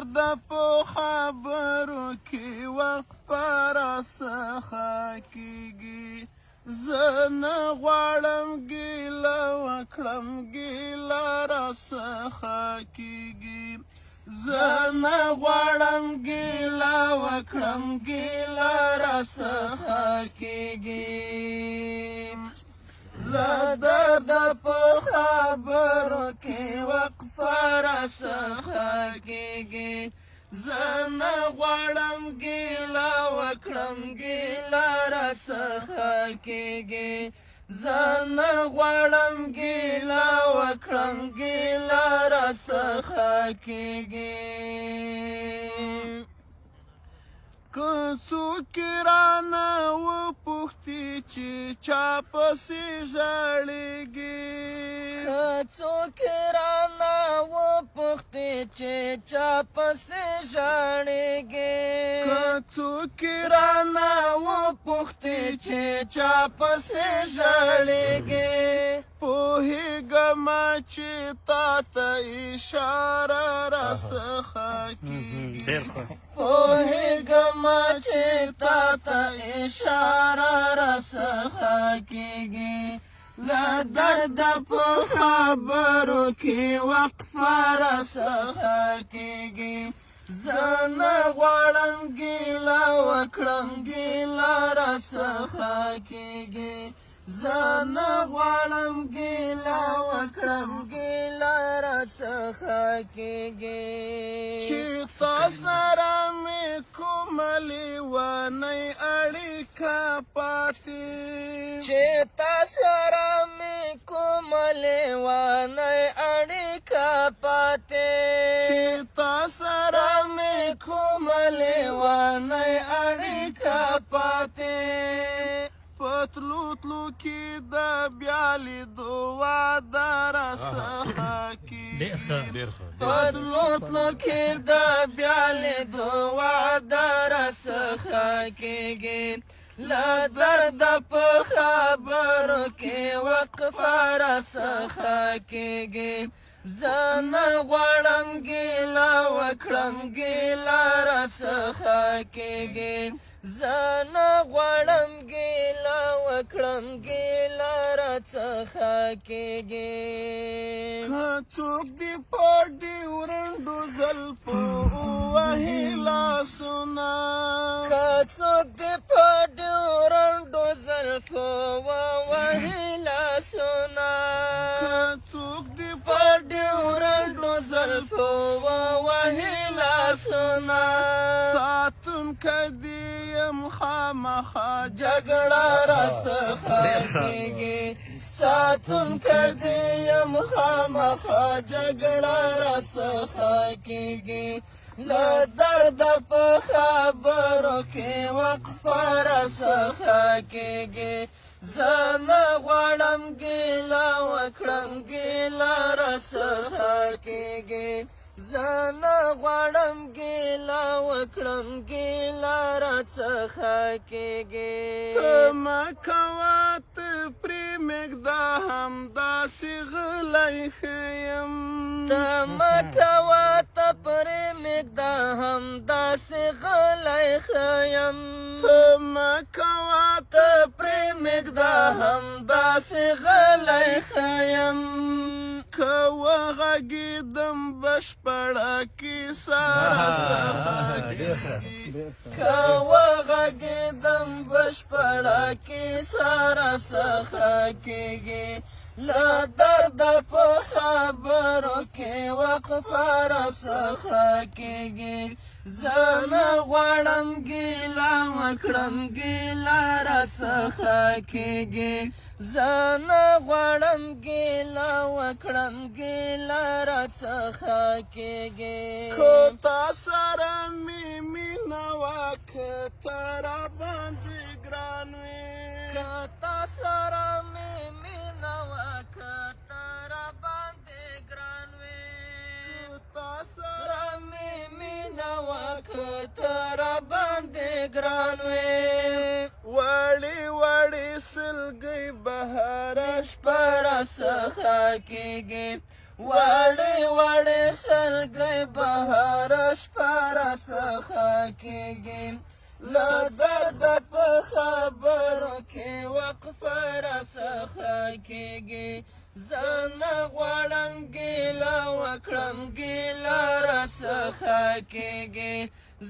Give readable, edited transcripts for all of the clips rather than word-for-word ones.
درد په خبرو کې وقفه راڅخه کېږي زه نه غواړم ګیله وکړم ګیله راڅخه کېږي زه نه غواړم ګیله وکړم ګیله راڅخه کېږي له درده په خبرو کې وقفه راڅخه کېږي زه نه غواړم ګیله وکړم ګیله راڅخه کېږي زه نه غواړم ګیله وکړم ګیله راڅخه کېږي که څوک رانه وپوښتي چې چا پسې ژړېږي که څوک رانه وپوښتي چې چا پسې ژړېږي که څوک رانه وپوښتي چې چا پسې ژړېږي پوهېږم چې تا ته اشاره راڅخه کېږي پوهېږم چې تا ته اشاره راڅخه کېږي له درده په خبرو کې وقفه راڅخه کېږي زه نه غواړم ګیله وکړم ګیله راڅخه کېږي زه نه غواړم ګیله وکړم ګیله راڅخه کېږي چې تا سره مې کومه لیونۍ اړیکه پاتې چې تا سره مې کومه لیونۍ اړیکه پاتې چې تا سره مې کومه لیونۍ اړیکه پاتې پتلو تلو کې د بیا لیدو واده راڅخه کېږي پتلو تلو کې د بیا لیدو واده راڅخه کېږي له درده په خبرو کې وقفه راڅخه کېږي زه نه غواړم ګیله وکړم ګیله راڅخه کېږي زه نه غواړم ګیله وکړم ګیله راڅخه کېږي که څوک دې په ډیورنډو زلفو ووهي لاسونه که څوک دې په ډیورنډو زلفو ووهي لاسونه که څوک دې په ډیورنډو زلفو ووهي لاسونه ساتونکی دې یم خامخا جګړه راڅخه کېږي ساتونکی دې یم خامخا جګړه راڅخه کېږي له درده په خبرو کې وقفه راڅخه کېږي زه نه غواړم ګیله وکړم ګیله راڅخه کېږي زه نه غواړم ګیله وکړم ګیله راڅخه کېږي ته مه کوه ته پرې مږده همداسې غلی ښه یم ته مه کوه ته پرې مږده همداسې غلی ښه یم ته مه کوه ته پرې مږده همداسې غلی ښه یم که وغږېدم بشپړه کیسه راڅخه کېږي که وغږېدم بشپړه کیسه راڅخه کېږي له درده په خبرو کې وقفه راڅخه کېږي زه نه غواړم ګیله وکړم ګیله راڅخه کېږي زه نه غواړم ګیله وکړم ګیله راڅخه کېږي که تا سره مې مینه وه که ته راباندې ګران وې که تا سره مې مینه وه که ته راباندې ګران وې که تا سره مې مینه وه که ته راباندې ګران وې وړې وړې سلګۍ بهاره شپه راڅخه کېږي وړې وړې سلګۍ بهر شپه راڅخه کېږي له درده په خبرو کې وقفه راڅخه کېږي زه نه غواړم ګیله وکړم ګیله راڅخه کېږي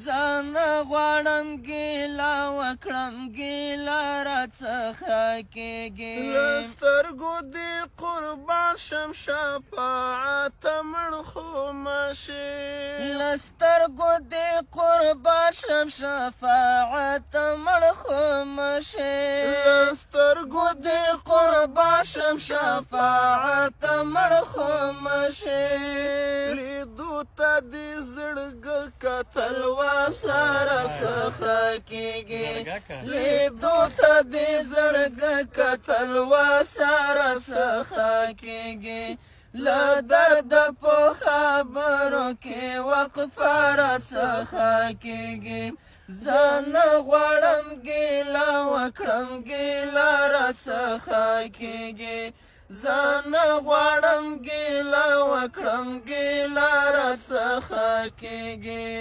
زه نه غواړم ګیله وکړم ګیله راڅخه کېږي له سترګو دې قربان شم شفاعته مړ خو مه شي له سترګو دې قربان شم شفاعته مړ خو مه شي له سترګو دې قربان شم شفاعته مړ خو مه شي لیدو ته دې زړګه کتل سره څخه کېږي لیدو ته دې زړګه کتل سره څخه کېږي له درده په خبرو کې وقفه راڅخه کېږي زه نه غواړم ګیله وکړم ګیله راڅخه کېږي زه نه غواړم ګیله وکړم ګیله راڅخه کېږي